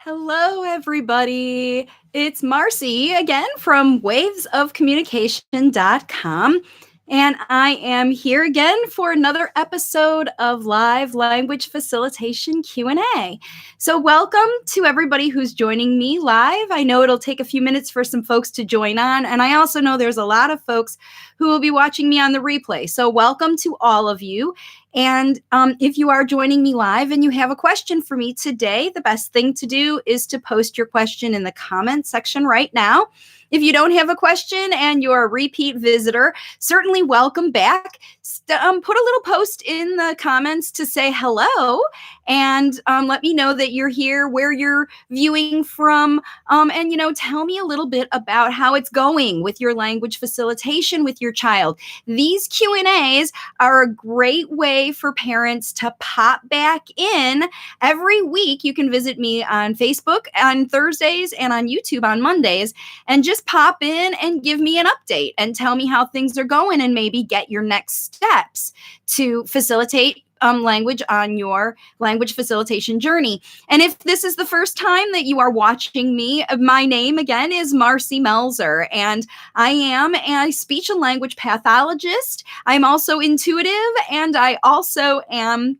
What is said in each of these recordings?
Hello, everybody. It's Marcy again from wavesofcommunication.com. And I am here again for another episode of Live Language Facilitation Q&A. So welcome to everybody who's joining me live. I know it'll take a few minutes for some folks to join on. And I also know there's a lot of folks who will be watching me on the replay. So welcome to all of you. And if you are joining me live and you have a question for me today, the best thing to do is to post your question in the comment section right now. If you don't have a question and you're a repeat visitor, certainly welcome back. Put a little post in the comments to say hello and let me know that you're here, where you're viewing from, and, tell me a little bit about how it's going with your language facilitation with your child. These Q&As are a great way for parents to pop back in every week. You can visit me on Facebook on Thursdays and on YouTube on Mondays and just pop in and give me an update and tell me how things are going and maybe get your next steps to facilitate language on your language facilitation journey. And if this is the first time that you are watching me, my name again is Marcy Melzer, and I am a speech and language pathologist. I'm also intuitive, and I also am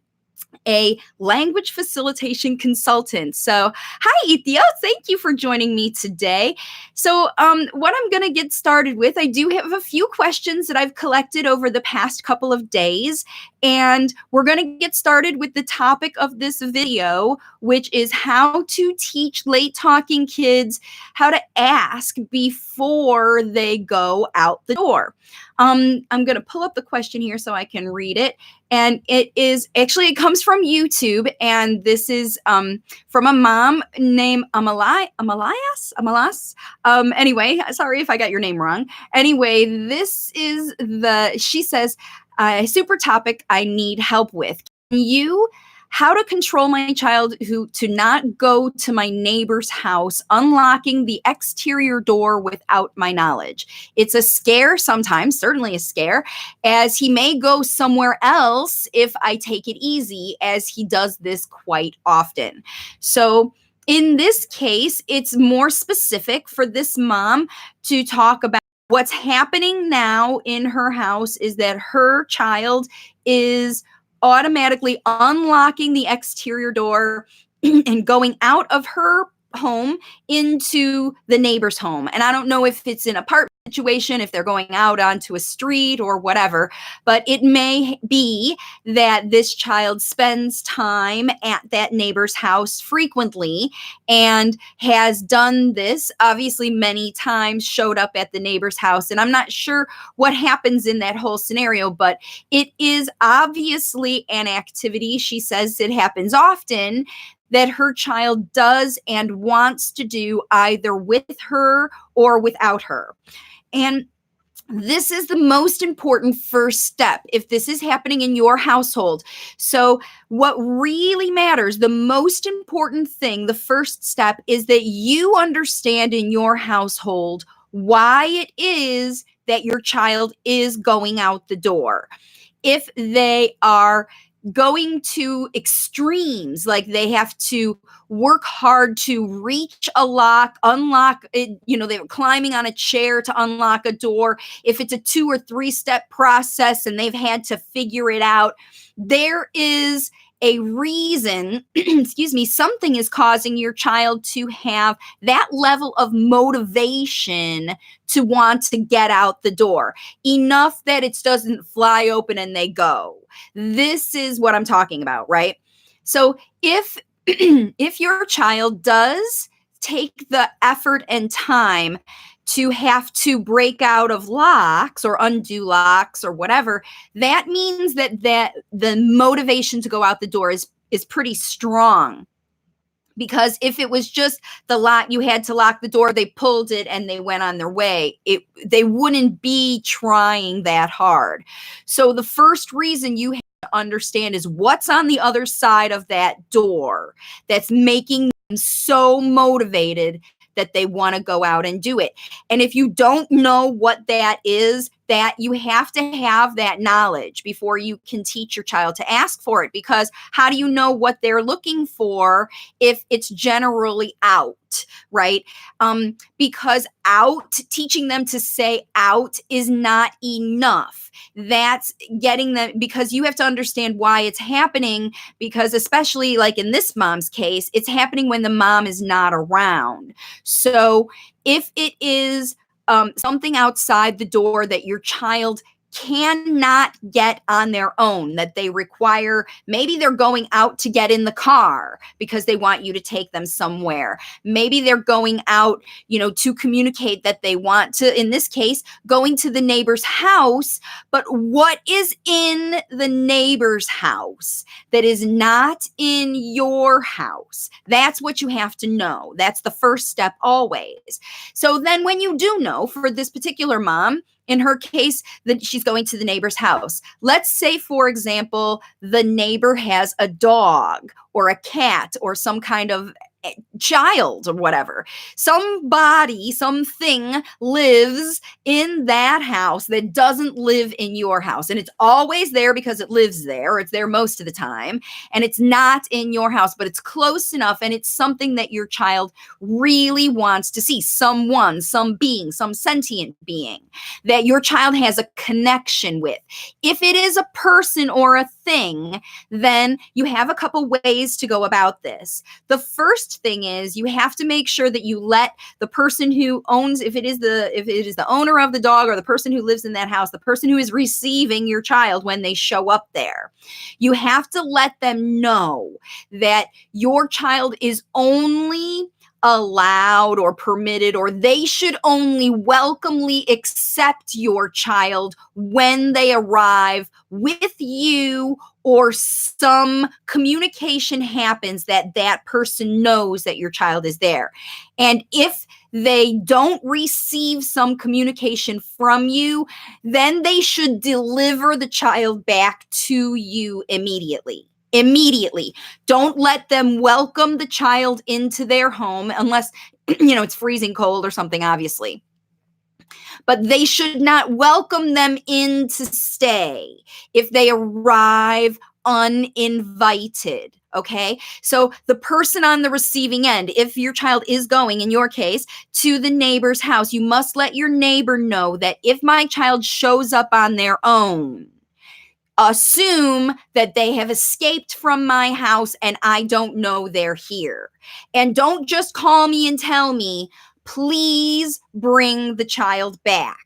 a language facilitation consultant. So, hi, Ethia. Thank you for joining me today. So, what I'm going to get started with, I do have a few questions that I've collected over the past couple of days, and we're going to get started with the topic of this video, which is how to teach late talking kids how to ask before they go out the door. I'm going to pull up the question here so I can read it. And it comes from YouTube. And this is from a mom named Amalas. Anyway, sorry if I got your name wrong. Anyway, she says, super topic I need help with. How to control my child to not go to my neighbor's house, unlocking the exterior door without my knowledge. It's a scare sometimes, certainly a scare, as he may go somewhere else if I take it easy, as he does this quite often. So in this case, it's more specific for this mom to talk about what's happening now in her house is that her child is automatically unlocking the exterior door and going out of her home into the neighbor's home. And I don't know if it's an apartment situation, if they're going out onto a street or whatever, but it may be that this child spends time at that neighbor's house frequently and has done this obviously many times, showed up at the neighbor's house. And I'm not sure what happens in that whole scenario, but it is obviously an activity. She says it happens often that her child does and wants to do either with her or without her. And this is the most important first step if this is happening in your household. So what really matters, the most important thing, the first step is that you understand in your household why it is that your child is going out the door. If they are going to extremes, like they have to work hard to reach a lock, unlock it, they were climbing on a chair to unlock a door. If it's a 2 or 3 step process and they've had to figure it out, there is a reason, something is causing your child to have that level of motivation to want to get out the door, enough that it doesn't fly open and they go. This is what I'm talking about, right? So if your child does take the effort and time to have to break out of locks or undo locks or whatever, that means that the motivation to go out the door is pretty strong. Because if it was just the lock, you had to lock the door, they pulled it and they went on their way, they wouldn't be trying that hard. So the first reason you have to understand is what's on the other side of that door that's making them so motivated that they want to go out and do it. And if you don't know what that is, that you have to have that knowledge before you can teach your child to ask for it, because how do you know what they're looking for if it's generally out, right? Because teaching them to say out is not enough. That's getting them, because you have to understand why it's happening, because especially like in this mom's case, it's happening when the mom is not around. So if it is something outside the door that your child cannot get on their own, that they require, maybe they're going out to get in the car because they want you to take them somewhere. Maybe they're going out, to communicate that they want to, in this case, going to the neighbor's house. But what is in the neighbor's house that is not in your house? That's what you have to know. That's the first step always. So then when you do know, for this particular mom, in her case, that she's going to the neighbor's house. Let's say, for example, the neighbor has a dog or a cat or some kind of child or whatever. Somebody, something lives in that house that doesn't live in your house. And it's always there because it lives there, or it's there most of the time. And it's not in your house, but it's close enough. And it's something that your child really wants to see. Someone, some being, some sentient being that your child has a connection with. If it is a person or a thing, then you have a couple ways to go about this. The first thing is you have to make sure that you let the person who owns, if it is the owner of the dog or the person who lives in that house, the person who is receiving your child when they show up there, you have to let them know that your child is only allowed or permitted, or they should only welcomely accept your child when they arrive with you, or some communication happens that that person knows that your child is there. And if they don't receive some communication from you, then they should deliver the child back to you immediately. Don't let them welcome the child into their home unless, it's freezing cold or something, obviously. But they should not welcome them in to stay if they arrive uninvited. Okay. So the person on the receiving end, if your child is going, in your case, to the neighbor's house, you must let your neighbor know that if my child shows up on their own, assume that they have escaped from my house and I don't know they're here. And don't just call me and tell me, please bring the child back.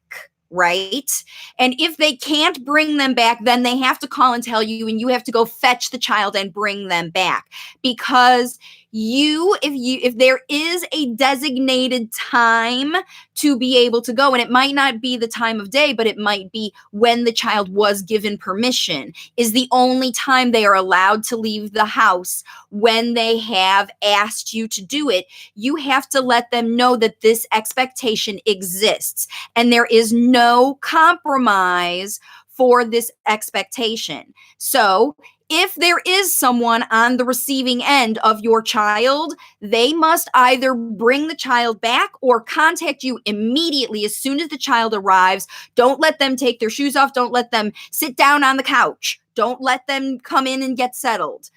Right? And if they can't bring them back, then they have to call and tell you, and you have to go fetch the child and bring them back. Because if there is a designated time to be able to go, and it might not be the time of day, but it might be when the child was given permission, is the only time they are allowed to leave the house when they have asked you to do it. You have to let them know that this expectation exists and there is no compromise for this expectation. So if there is someone on the receiving end of your child, they must either bring the child back or contact you immediately as soon as the child arrives. Don't let them take their shoes off. Don't let them sit down on the couch. Don't let them come in and get settled.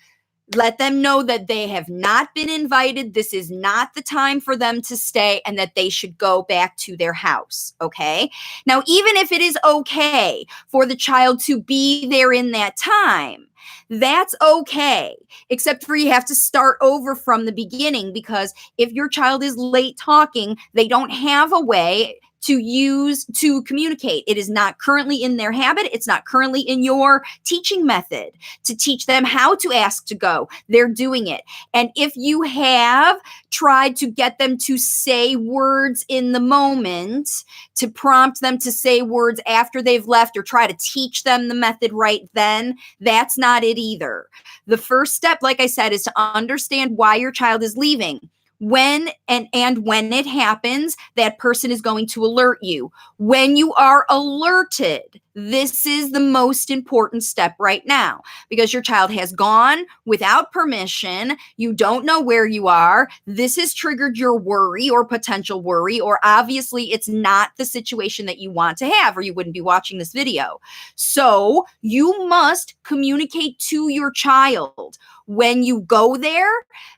Let them know that they have not been invited. This is not the time for them to stay and that they should go back to their house. Okay. Now, even if it is okay for the child to be there in that time, that's okay, except for you have to start over from the beginning, because if your child is late talking, they don't have a way to communicate. It is not currently in their habit. It's not currently in your teaching method to teach them how to ask to go. They're doing it. And if you have tried to get them to say words in the moment, to prompt them to say words after they've left, or try to teach them the method right then, that's not it either. The first step, like I said, is to understand why your child is leaving. When it happens, that person is going to alert you. When you are alerted This is the most important step right now because your child has gone without permission. You don't know where you are. This has triggered your worry or potential worry, or obviously it's not the situation that you want to have, or you wouldn't be watching this video. So you must communicate to your child when you go there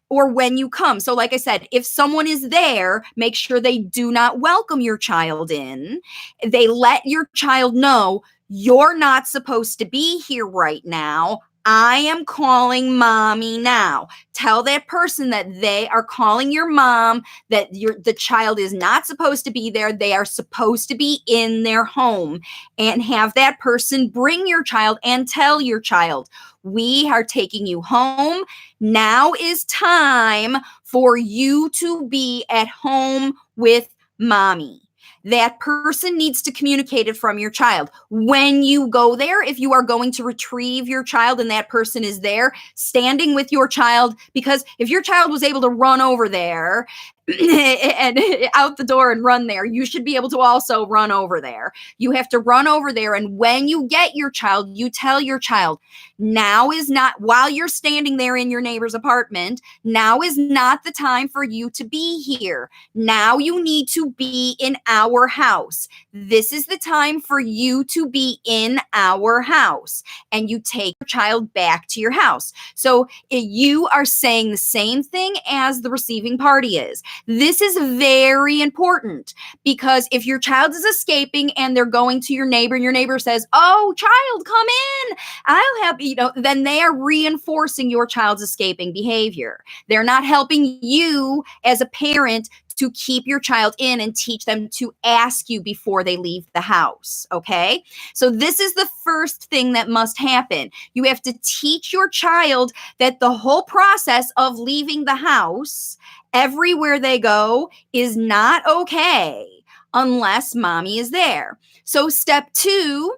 or when you come. So like I said, if someone is there, make sure they do not welcome your child in. They let your child know you're not supposed to be here right now. I am calling mommy now. Tell that person that they are calling your mom, that the child is not supposed to be there. They are supposed to be in their home, and have that person bring your child and tell your child, we are taking you home. Now is time for you to be at home with mommy. That person needs to communicate it from your child. When you go there, if you are going to retrieve your child and that person is there, standing with your child, because if your child was able to run over there and out the door and run there, you should be able to also run over there. You have to run over there. And when you get your child, you tell your child, now is not, while you're standing there in your neighbor's apartment, now is not the time for you to be here. Now you need to be in our house. This is the time for you to be in our house. And you take your child back to your house. So you are saying the same thing as the receiving party is. This is very important because if your child is escaping and they're going to your neighbor and your neighbor says, oh, child, come in, I'll help you, then they are reinforcing your child's escaping behavior. They're not helping you as a parent to keep your child in and teach them to ask you before they leave the house. Okay. So this is the first thing that must happen. You have to teach your child that the whole process of leaving the house everywhere they go is not okay unless mommy is there. So step 2,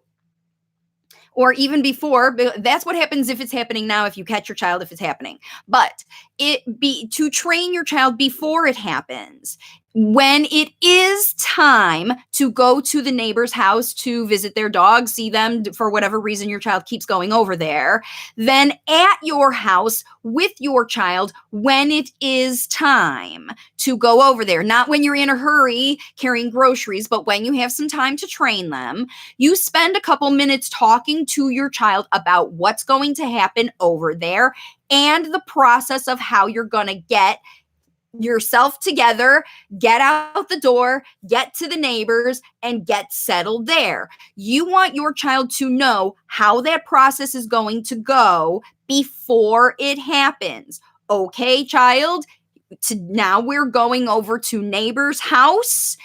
or even before, that's what happens if it's happening now, if you catch your child, if it's happening. But to train your child before it happens. When it is time to go to the neighbor's house to visit their dog, see them for whatever reason your child keeps going over there, then at your house with your child when it is time to go over there. Not when you're in a hurry carrying groceries, but when you have some time to train them. You spend a couple minutes talking to your child about what's going to happen over there and the process of how you're going to get yourself together, get out the door, get to the neighbors, and get settled there. You want your child to know how that process is going to go before it happens. Okay, child, now we're going over to neighbor's house.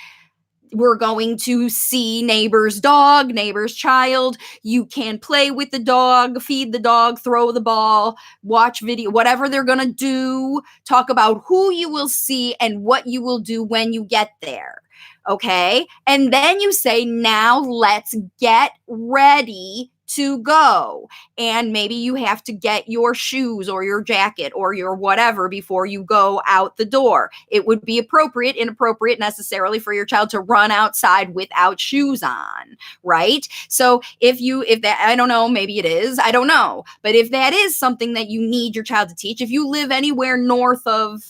We're going to see neighbor's dog, neighbor's child. You can play with the dog, feed the dog, throw the ball, watch video, whatever they're going to do. Talk about who you will see and what you will do when you get there. Okay. And then you say, now let's get ready to go. And maybe you have to get your shoes or your jacket or your whatever before you go out the door. It would be inappropriate necessarily for your child to run outside without shoes on, right? So if that, I don't know, maybe it is, I don't know. But if that is something that you need your child to teach, if you live anywhere north of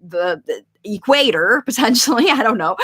the equator, potentially, I don't know,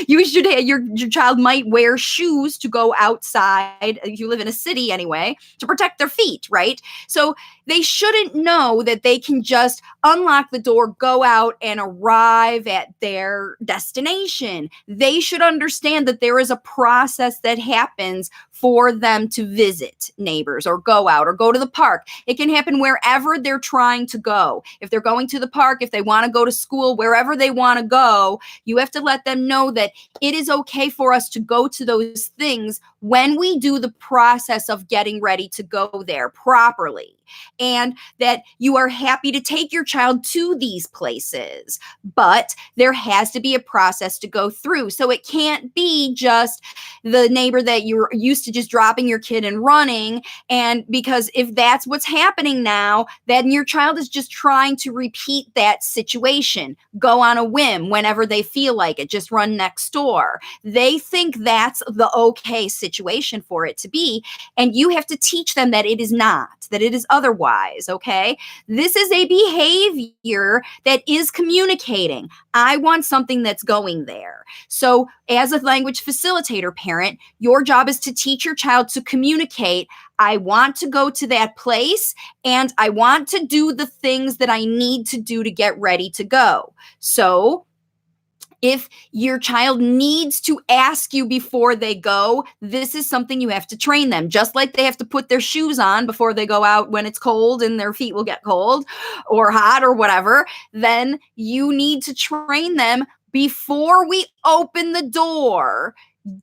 you should have, your child might wear shoes to go outside, if you live in a city anyway, to protect their feet, right? So they shouldn't know that they can just unlock the door, go out, and arrive at their destination. They should understand that there is a process that happens for them to visit neighbors or go out or go to the park. It can happen wherever they're trying to go. If they're going to the park, if they want to go to school, wherever they want to go, you have to let them know that it is okay for us to go to those things when we do the process of getting ready to go there properly. and that you are happy to take your child to these places. But there has to be a process to go through. So it can't be just the neighbor that you're used to just dropping your kid and running. And because if that's what's happening now, then your child is just trying to repeat that situation, go on a whim whenever they feel like it, just run next door. They think that's the okay situation for it to be. And you have to teach them that it is not, that it is otherwise. Okay. This is a behavior that is communicating. I want something that's going there. So as a language facilitator parent, your job is to teach your child to communicate. I want to go to that place and I want to do the things that I need to do to get ready to go. So if your child needs to ask you before they go, this is something you have to train them. Just like they have to put their shoes on before they go out when it's cold and their feet will get cold or hot or whatever, then you need to train them before we open the door.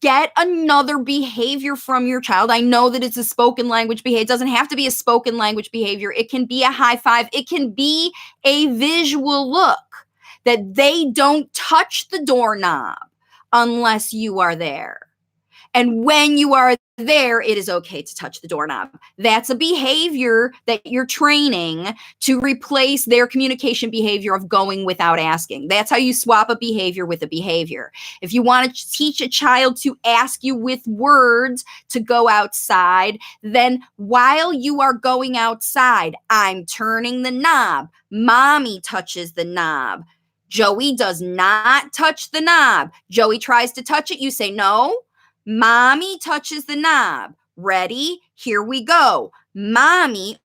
Get another behavior from your child. I know that it's a spoken language behavior. It doesn't have to be a spoken language behavior. It can be a high five. It can be a visual look that they don't touch the doorknob unless you are there. And when you are there, it is okay to touch the doorknob. That's a behavior that you're training to replace their communication behavior of going without asking. That's how you swap a behavior with a behavior. If you want to teach a child to ask you with words to go outside, then while you are going outside, I'm turning the knob. Mommy touches the knob. Joey does not touch the knob. Joey tries to touch it. You say, no. Mommy touches the knob. Ready? Here we go. Mommy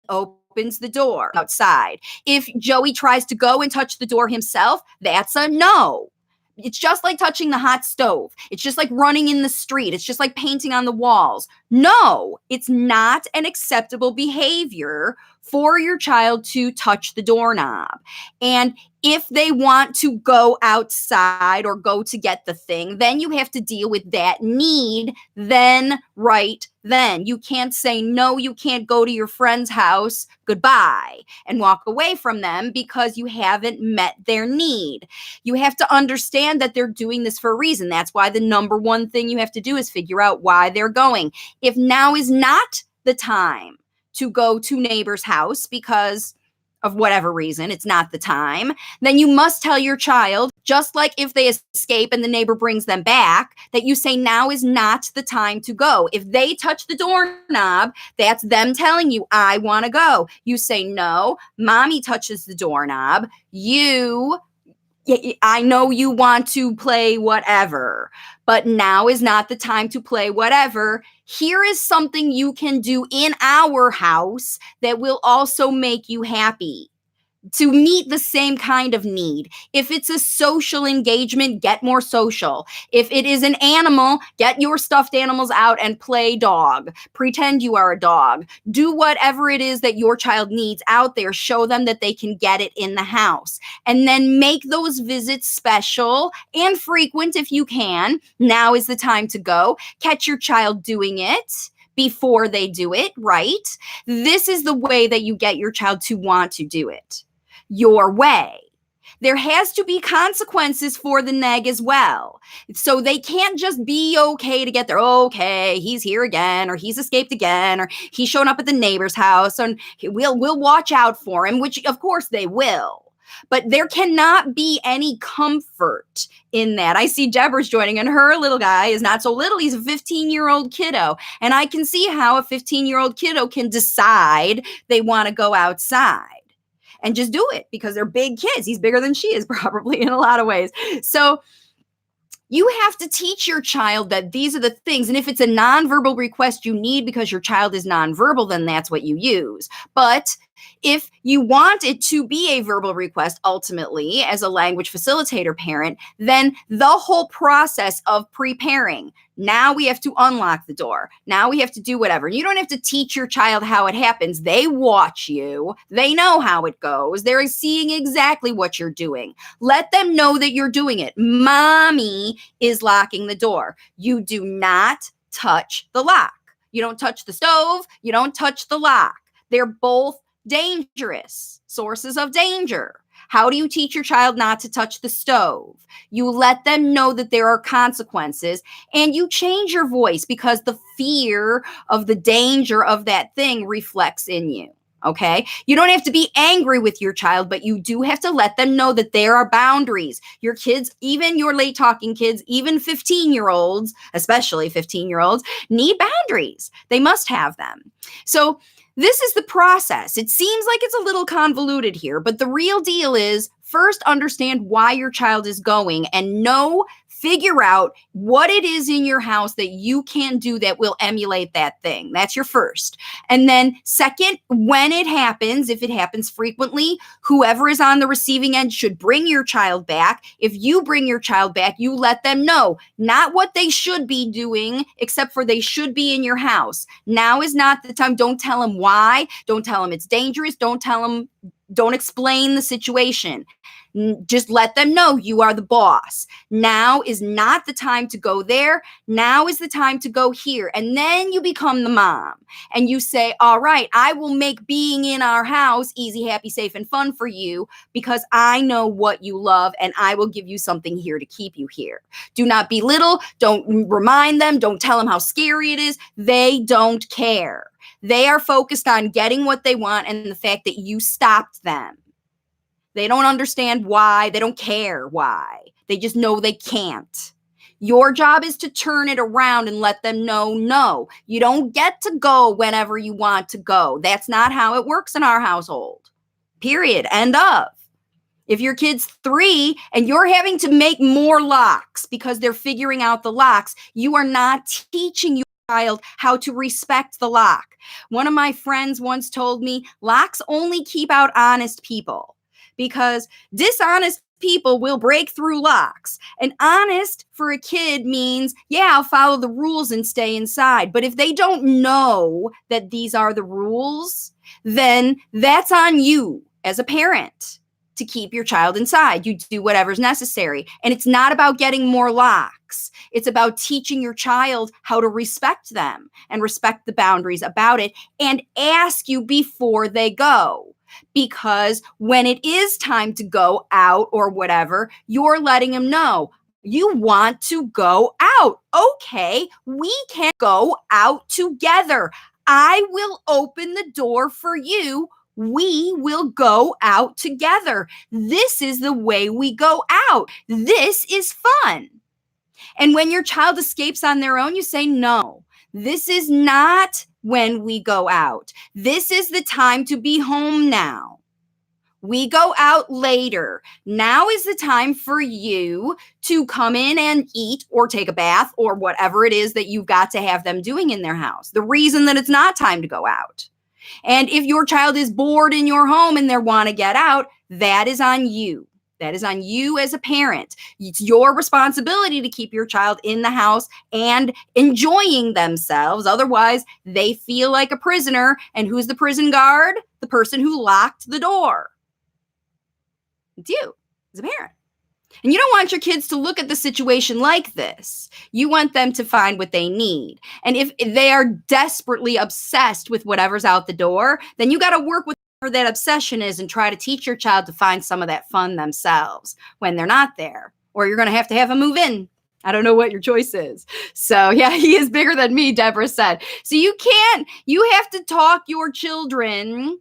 opens the door outside. If Joey tries to go and touch the door himself, that's a no. It's just like touching the hot stove. It's just like running in the street. It's just like painting on the walls. No, it's not an acceptable behavior for your child to touch the doorknob. And if they want to go outside or go to get the thing, then you have to deal with that need then, right then. You can't say, no, you can't go to your friend's house, goodbye, and walk away from them because you haven't met their need. You have to understand that they're doing this for a reason. That's why the number one thing you have to do is figure out why they're going. If now is not the time to go to neighbor's house because of whatever reason, it's not the time, then you must tell your child, just like if they escape and the neighbor brings them back, that you say now is not the time to go. If they touch the doorknob, that's them telling you, I want to go. You say, no, mommy touches the doorknob. I know you want to play whatever, but now is not the time to play whatever. Here is something you can do in our house that will also make you happy, to meet the same kind of need. If it's a social engagement, get more social. If it is an animal, get your stuffed animals out and play dog. Pretend you are a dog. Do whatever it is that your child needs out there. Show them that they can get it in the house. And then make those visits special and frequent if you can. Now is the time to go. Catch your child doing it before they do it, right? This is the way that you get your child to want to do it your way. There has to be consequences for the neg as well. So they can't just be okay to get there. Okay, he's here again, or he's escaped again, or he's shown up at the neighbor's house, and we'll watch out for him, which of course they will. But there cannot be any comfort in that. I see Deborah's joining, and her little guy is not so little. He's a 15-year-old kiddo. And I can see how a 15-year-old kiddo can decide they want to go outside and just do it because they're big kids. He's bigger than she is probably in a lot of ways. So you have to teach your child that these are the things. And if it's a nonverbal request you need because your child is nonverbal, then that's what you use. But if you want it to be a verbal request, ultimately, as a language facilitator parent, then the whole process of preparing. Now we have to unlock the door. Now we have to do whatever. You don't have to teach your child how it happens. They watch you. They know how it goes. They're seeing exactly what you're doing. Let them know that you're doing it. Mommy is locking the door. You do not touch the lock. You don't touch the stove. You don't touch the lock. They're both dangerous sources of danger. How do you teach your child not to touch the stove? You let them know that there are consequences, and you change your voice because the fear of the danger of that thing reflects in you. Okay. You don't have to be angry with your child, but you do have to let them know that there are boundaries. Your kids, even your late talking kids, even 15-year-olds, especially 15-year-olds, need boundaries. They must have them. So this is the process. It seems like it's a little convoluted here, but the real deal is first understand why your child is going and figure out what it is in your house that you can do that will emulate that thing. That's your first. And then second, when it happens, if it happens frequently, whoever is on the receiving end should bring your child back. If you bring your child back, you let them know not what they should be doing, except for they should be in your house. Now is not the time. Don't tell them why. Don't tell them it's dangerous. Don't explain the situation. Just let them know you are the boss. Now is not the time to go there. Now is the time to go here. And then you become the mom and you say, all right, I will make being in our house easy, happy, safe, and fun for you because I know what you love and I will give you something here to keep you here. Do not belittle. Don't remind them. Don't tell them how scary it is. They don't care. They are focused on getting what they want and the fact that you stopped them. They don't understand why. They don't care why. They just know they can't. Your job is to turn it around and let them know, no, you don't get to go whenever you want to go. That's not how it works in our household. Period. End of. If your kid's 3 and you're having to make more locks because they're figuring out the locks, you are not teaching your child how to respect the lock. One of my friends once told me locks only keep out honest people because dishonest people will break through locks. And honest for a kid means, yeah, I'll follow the rules and stay inside. But if they don't know that these are the rules, then that's on you as a parent to keep your child inside. You do whatever's necessary. And it's not about getting more locks. It's about teaching your child how to respect them and respect the boundaries about it and ask you before they go. Because when it is time to go out or whatever, you're letting them know you want to go out. Okay, we can go out together. I will open the door for you. We will go out together. This is the way we go out. This is fun. And when your child escapes on their own, you say, no, this is not when we go out. This is the time to be home now. We go out later. Now is the time for you to come in and eat or take a bath or whatever it is that you've got to have them doing in their house. The reason that it's not time to go out. And if your child is bored in your home and they want to get out, that is on you. That is on you as a parent. It's your responsibility to keep your child in the house and enjoying themselves. Otherwise, they feel like a prisoner. And who's the prison guard? The person who locked the door. It's you as a parent. And you don't want your kids to look at the situation like this. You want them to find what they need. And if they are desperately obsessed with whatever's out the door, then you got to work with whatever that obsession is and try to teach your child to find some of that fun themselves when they're not there. Or you're going to have them move in. I don't know what your choice is. So yeah, he is bigger than me, Deborah said. So you have to talk your children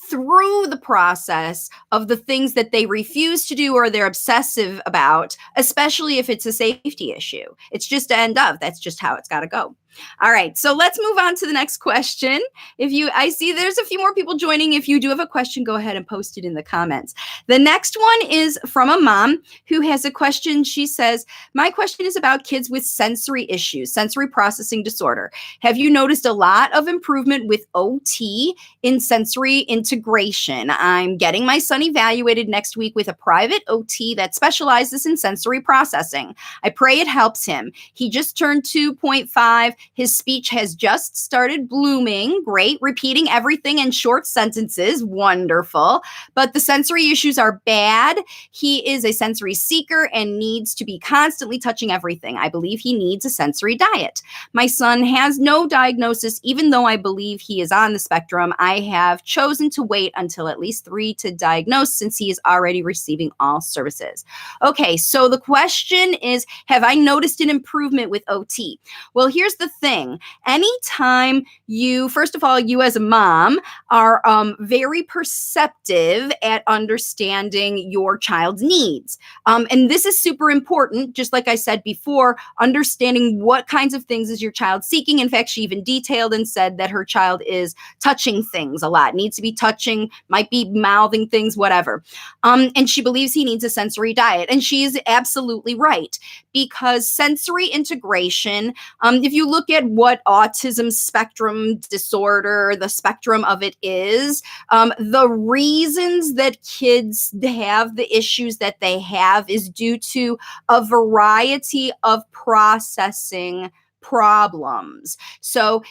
through the process of the things that they refuse to do or they're obsessive about, especially if it's a safety issue. It's just end of. That's just how it's got to go. All right, so let's move on to the next question. I see there's a few more people joining. If you do have a question, go ahead and post it in the comments. The next one is from a mom who has a question. She says, my question is about kids with sensory issues, sensory processing disorder. Have you noticed a lot of improvement with OT in sensory integration? I'm getting my son evaluated next week with a private OT that specializes in sensory processing. I pray it helps him. He just turned 2.5 His speech has just started blooming. Great. Repeating everything in short sentences. Wonderful. But the sensory issues are bad. He is a sensory seeker and needs to be constantly touching everything. I believe he needs a sensory diet. My son has no diagnosis, even though I believe he is on the spectrum. I have chosen to wait until at least 3 to diagnose since he is already receiving all services. Okay, so the question is, have I noticed an improvement with OT? Well, here's the thing. Anytime you, first of all, you as a mom are very perceptive at understanding your child's needs. And this is super important, just like I said before, understanding what kinds of things is your child seeking. In fact, she even detailed and said that her child is touching things a lot, needs to be touching, might be mouthing things, whatever. And she believes he needs a sensory diet. And she is absolutely right, because sensory integration, if you look at what autism spectrum disorder, the spectrum of it is, the reasons that kids have the issues that they have is due to a variety of processing problems. So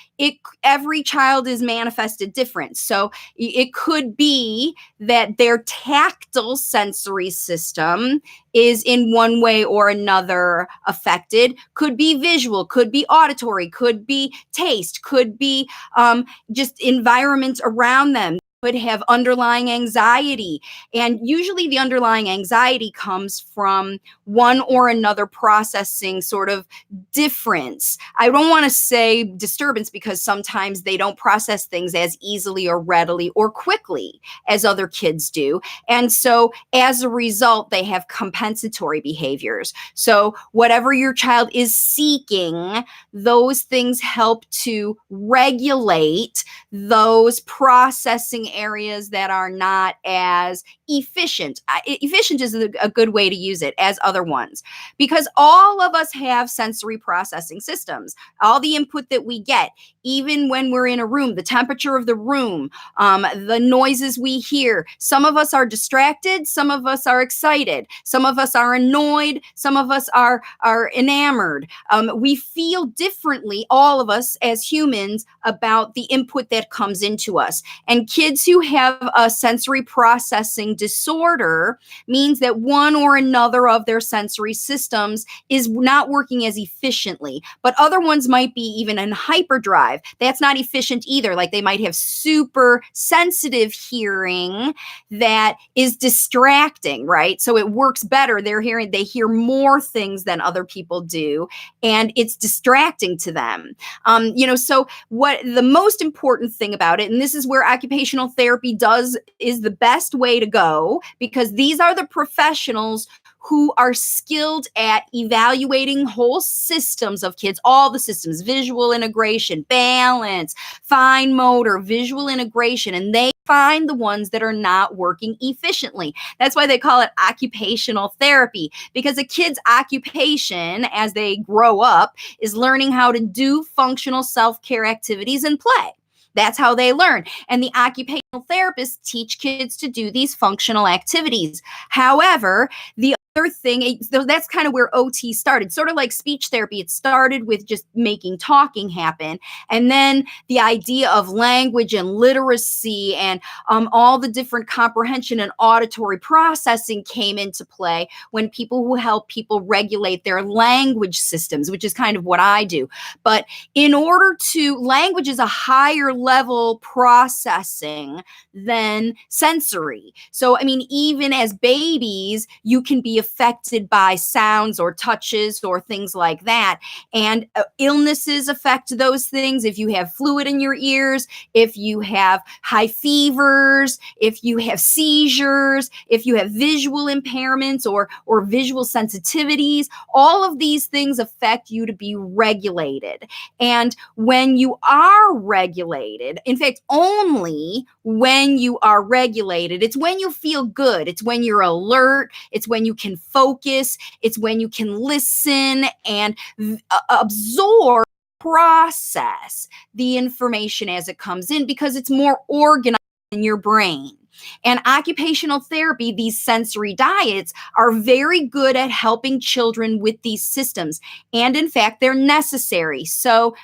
every child is manifested different. So it could be that their tactile sensory system is in one way or another affected. Could be visual, could be auditory, could be taste, could be just environment around them. Could have underlying anxiety. And usually the underlying anxiety comes from one or another processing sort of difference. I don't want to say disturbance, because sometimes they don't process things as easily or readily or quickly as other kids do. And so as a result, they have compensatory behaviors. So whatever your child is seeking, those things help to regulate those processing areas that are not as efficient. Efficient is a good way to use it as other ones, because all of us have sensory processing systems. All the input that we get, even when we're in a room, the temperature of the room, the noises we hear. Some of us are distracted. Some of us are excited. Some of us are annoyed. Some of us are enamored. We feel differently, all of us as humans, about the input that comes into us. And kids who have a sensory processing disorder means that one or another of their sensory systems is not working as efficiently, but other ones might be even in hyperdrive. That's not efficient either. Like they might have super sensitive hearing that is distracting, right? So it works better. They hear more things than other people do, and it's distracting to them. So what the most important thing about it, and this is where occupational therapy is the best way to go, because these are the professionals who are skilled at evaluating whole systems of kids, all the systems, visual integration, balance, fine motor, visual integration, and they find the ones that are not working efficiently. That's why they call it occupational therapy, because a kid's occupation as they grow up is learning how to do functional self-care activities and play. That's how they learn. And the occupational therapists teach kids to do these functional activities. However, the other thing, so that's kind of where OT started, sort of like speech therapy. It started with just making talking happen. And then the idea of language and literacy and all the different comprehension and auditory processing came into play when people who help people regulate their language systems, which is kind of what I do. But language is a higher level processing than sensory. So, I mean, even as babies, you can be affected by sounds or touches or things like that. And illnesses affect those things. If you have fluid in your ears, if you have high fevers, if you have seizures, if you have visual impairments or visual sensitivities, all of these things affect you to be regulated. And when you are regulated, in fact, only when you are regulated, it's when you feel good. It's when you're alert. It's when you can focus. It's when you can listen and absorb, process the information as it comes in, because it's more organized in your brain. And occupational therapy, these sensory diets, are very good at helping children with these systems. And in fact, they're necessary. So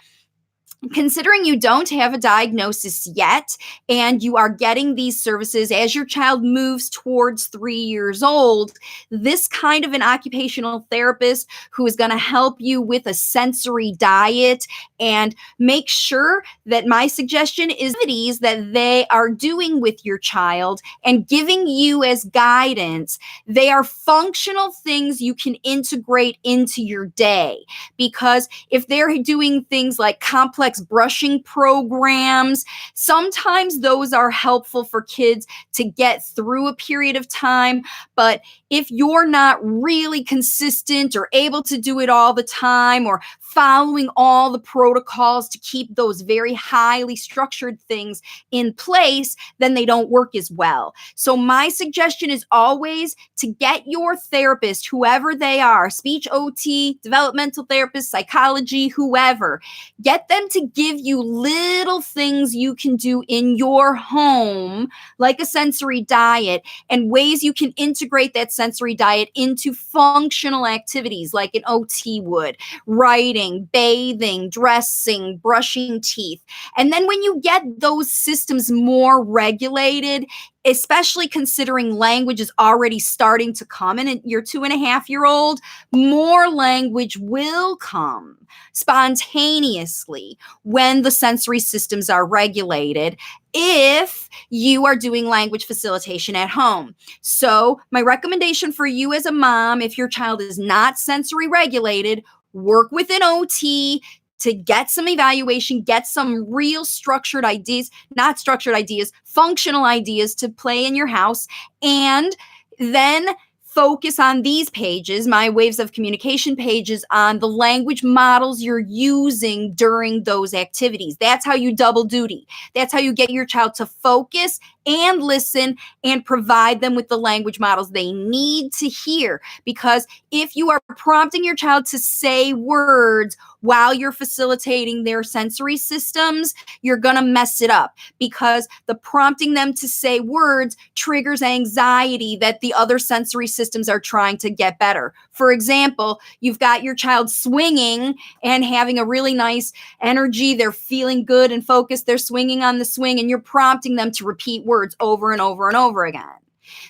Considering you don't have a diagnosis yet and you are getting these services as your child moves towards 3 years old, this kind of an occupational therapist who is going to help you with a sensory diet and make sure that my suggestion is activities that they are doing with your child and giving you as guidance. They are functional things you can integrate into your day, because if they're doing things like complex brushing programs, sometimes those are helpful for kids to get through a period of time. But if you're not really consistent or able to do it all the time, or following all the protocols to keep those very highly structured things in place, then they don't work as well. So my suggestion is always to get your therapist, whoever they are, speech OT, developmental therapist, psychology, whoever, get them to give you little things you can do in your home, like a sensory diet, and ways you can integrate that sensory diet into functional activities like an OT would: writing, bathing, dressing, brushing teeth. And then when you get those systems more regulated, especially considering language is already starting to come in your 2.5-year-old, more language will come spontaneously when the sensory systems are regulated, if you are doing language facilitation at home. So my recommendation for you as a mom, if your child is not sensory regulated, work with an OT to get some evaluation, get some real structured ideas, not structured ideas, functional ideas to play in your house, and then focus on these pages, my Waves of Communication pages, on the language models you're using during those activities. That's how you double duty. That's how you get your child to focus and listen and provide them with the language models they need to hear. Because if you are prompting your child to say words while you're facilitating their sensory systems, you're going to mess it up, because the prompting them to say words triggers anxiety that the other sensory systems are trying to get better. For example, you've got your child swinging and having a really nice energy. They're feeling good and focused. They're swinging on the swing, and you're prompting them to repeat words over and over and over again.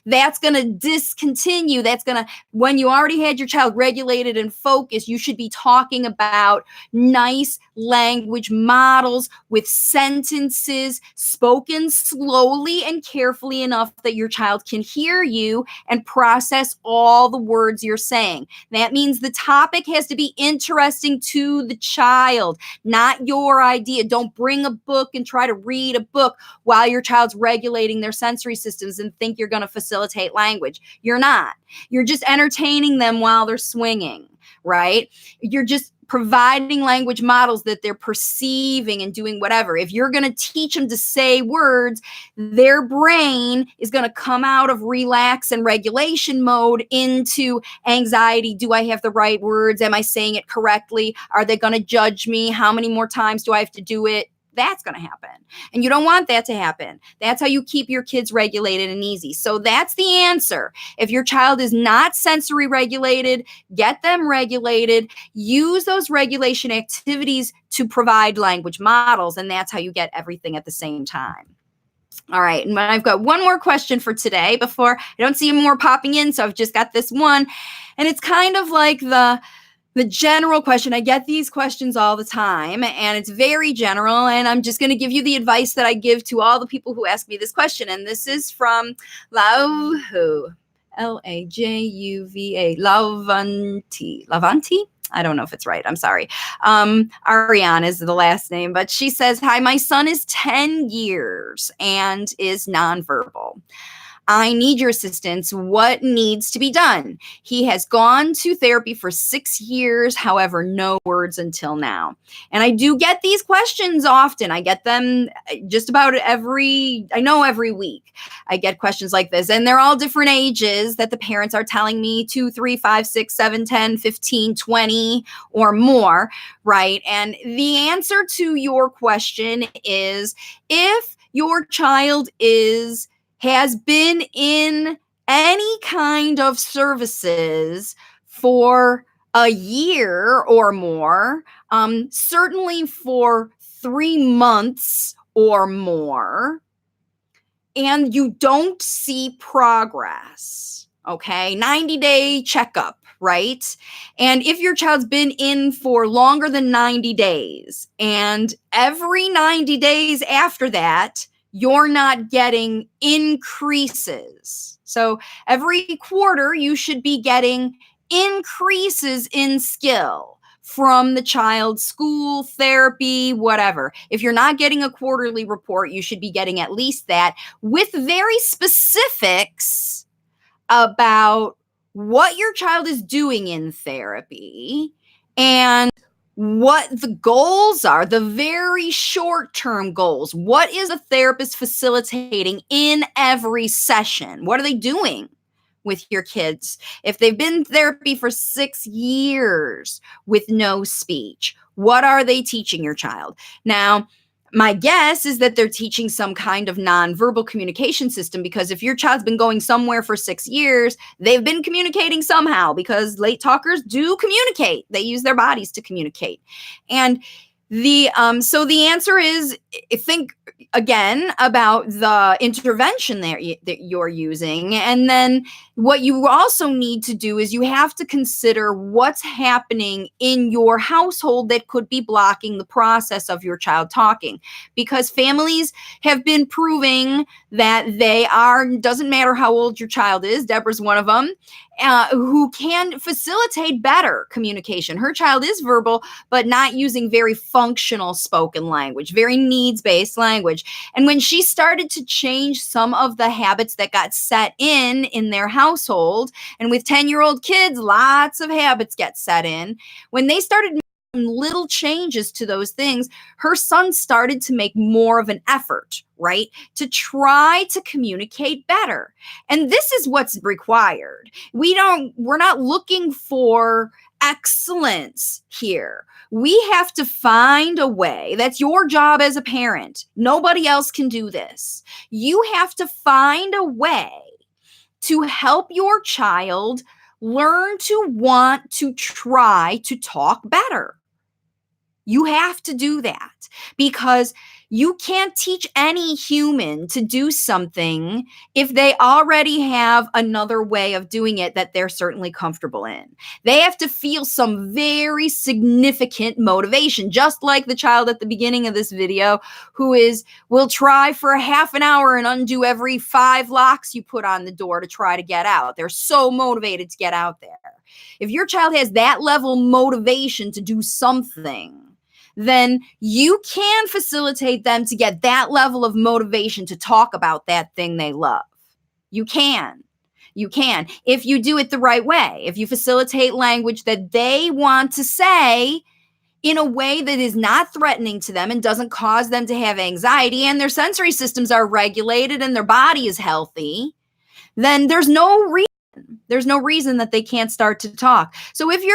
That's going to discontinue. That's going to, when you already had your child regulated and focused, you should be talking about nice language models with sentences spoken slowly and carefully enough that your child can hear you and process all the words you're saying. That means the topic has to be interesting to the child, not your idea. Don't bring a book and try to read a book while your child's regulating their sensory systems and think you're going to facilitate language. You're not. You're just entertaining them while they're swinging, right? You're just providing language models that they're perceiving and doing whatever. If you're going to teach them to say words, their brain is going to come out of relax and regulation mode into anxiety. Do I have the right words? Am I saying it correctly? Are they going to judge me? How many more times do I have to do it? That's going to happen. And you don't want that to happen. That's how you keep your kids regulated and easy. So that's the answer. If your child is not sensory regulated, get them regulated. Use those regulation activities to provide language models. And that's how you get everything at the same time. All right. And I've got one more question for today before I don't see more popping in. So I've just got this one. And it's kind of like the general question. I get these questions all the time, and it's very general, and I'm just going to give you the advice that I give to all the people who ask me this question. And this is from Lajuva, Lajuva, Lavanti. I don't know if it's right. I'm sorry. Ariane is the last name, but she says, "Hi, my son is 10 years and is nonverbal. I need your assistance. What needs to be done? He has gone to therapy for 6 years, however, no words until now." And I do get these questions often. I get them just about every week. I get questions like this, and they're all different ages that the parents are telling me: 2, 3, 5, 6, 7, 10, 15, 20 or more, right? And the answer to your question is, if your child has been in any kind of services for a year or more, certainly for 3 months or more and you don't see progress, okay? 90-day checkup, right? And if your child's been in for longer than 90 days and every 90 days after that, you're not getting increases. So every quarter, you should be getting increases in skill from the child's school, therapy, whatever. If you're not getting a quarterly report, you should be getting at least that with very specifics about what your child is doing in therapy and what the goals are, the very short-term goals. What is a therapist facilitating in every session? What are they doing with your kids? If they've been in therapy for 6 years with no speech, what are they teaching your child? Now, my guess is that they're teaching some kind of nonverbal communication system, because if your child's been going somewhere for 6 years, they've been communicating somehow, because late talkers do communicate. They use their bodies to communicate. And so the answer is, think again about the intervention that you're using. And then what you also need to do is you have to consider what's happening in your household that could be blocking the process of your child talking, because families have been proving that doesn't matter how old your child is, Deborah's one of them, who can facilitate better communication. Her child is verbal, but not using very functional spoken language, very needs-based language. And when she started to change some of the habits that got set in their household, and with 10-year-old kids, lots of habits get set in. When they started making little changes to those things, her son started to make more of an effort, right, to try to communicate better. And this is what's required. We're not looking for excellence here. We have to find a way. That's your job as a parent. Nobody else can do this. You have to find a way to help your child learn to want to try to talk better. You have to do that, because you can't teach any human to do something if they already have another way of doing it that they're certainly comfortable in. They have to feel some very significant motivation, just like the child at the beginning of this video who will try for a half an hour and undo every 5 locks you put on the door to try to get out. They're so motivated to get out there. If your child has that level of motivation to do something, then you can facilitate them to get that level of motivation to talk about that thing they love. You can. You can. If you do it the right way, if you facilitate language that they want to say in a way that is not threatening to them and doesn't cause them to have anxiety, and their sensory systems are regulated and their body is healthy, then there's no reason that they can't start to talk. So if you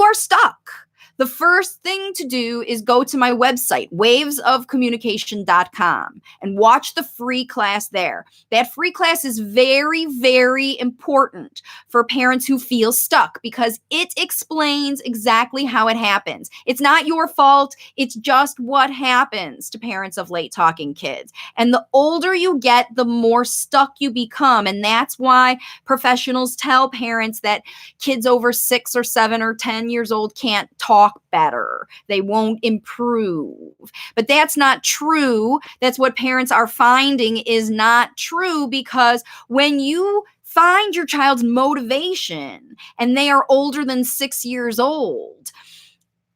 are stuck, the first thing to do is go to my website, wavesofcommunication.com, and watch the free class there. That free class is very, very important for parents who feel stuck, because it explains exactly how it happens. It's not your fault. It's just what happens to parents of late talking kids. And the older you get, the more stuck you become. And that's why professionals tell parents that kids over 6 or 7 or 10 years old can't talk better. They won't improve. But that's not true. That's what parents are finding is not true, because when you find your child's motivation and they are older than 6 years old,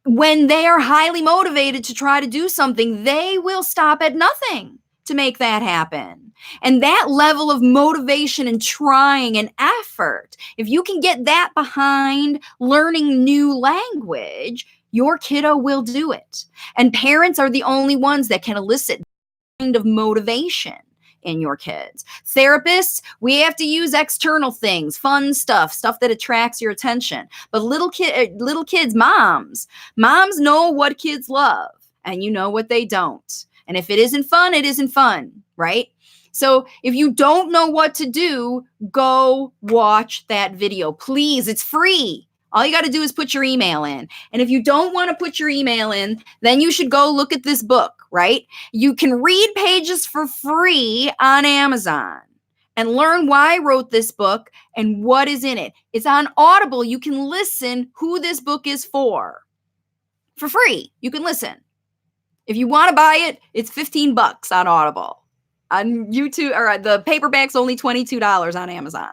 when they are highly motivated to try to do something, they will stop at nothing to make that happen. And that level of motivation and trying and effort, if you can get that behind learning new language, your kiddo will do it. And parents are the only ones that can elicit that kind of motivation in your kids. Therapists, we have to use external things, fun stuff that attracts your attention. But little kids, moms know what kids love, and you know what they don't. And if it isn't fun, it isn't fun, right? So if you don't know what to do, go watch that video. Please, it's free. All you got to do is put your email in. And if you don't want to put your email in, then you should go look at this book, right? You can read pages for free on Amazon and learn why I wrote this book and what is in it. It's on Audible. You can listen who this book is for free. You can listen. If you want to buy it, it's $15 on Audible. On YouTube, or the paperback's only $22 on Amazon.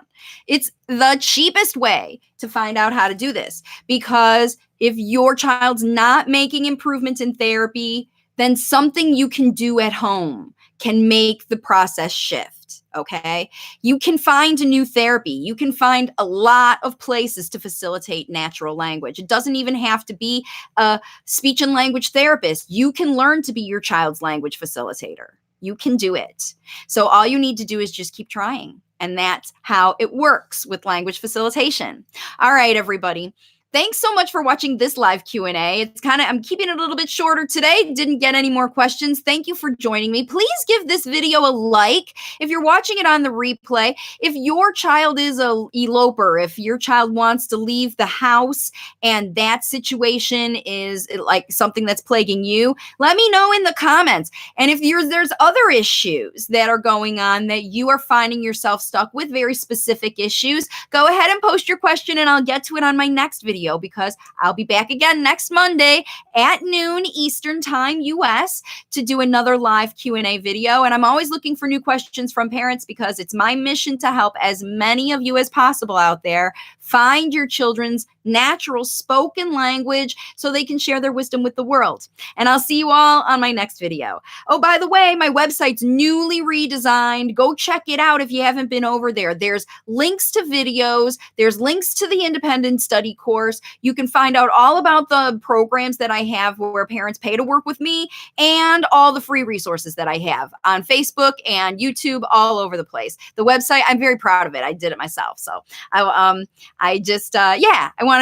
It's the cheapest way to find out how to do this, because if your child's not making improvements in therapy, then something you can do at home can make the process shift. Okay. You can find a new therapy. You can find a lot of places to facilitate natural language. It doesn't even have to be a speech and language therapist. You can learn to be your child's language facilitator. You can do it. So all you need to do is just keep trying. And that's how it works with language facilitation. All right, everybody. Thanks so much for watching this live Q&A. I'm keeping it a little bit shorter today. Didn't get any more questions. Thank you for joining me. Please give this video a like if you're watching it on the replay. If your child is an eloper, if your child wants to leave the house and that situation is like something that's plaguing you, let me know in the comments. And if there's other issues that are going on that you are finding yourself stuck with, very specific issues, go ahead and post your question and I'll get to it on my next video, because I'll be back again next Monday at noon Eastern Time US to do another live Q&A video. And I'm always looking for new questions from parents, because it's my mission to help as many of you as possible out there find your children's natural spoken language so they can share their wisdom with the world. And I'll see you all on my next video. Oh, by the way, my website's newly redesigned. Go check it out if you haven't been over there. There's links to videos. There's links to the independent study course. You can find out all about the programs that I have where parents pay to work with me, and all the free resources that I have on Facebook and YouTube, all over the place. The website, I'm very proud of it. I did it myself. So I want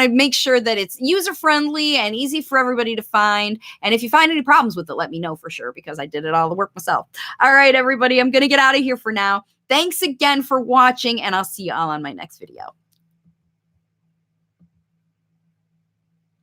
to make sure that it's user-friendly and easy for everybody to find. And if you find any problems with it, let me know for sure, because I did it all the work myself. All right, everybody, I'm going to get out of here for now. Thanks again for watching, and I'll see you all on my next video.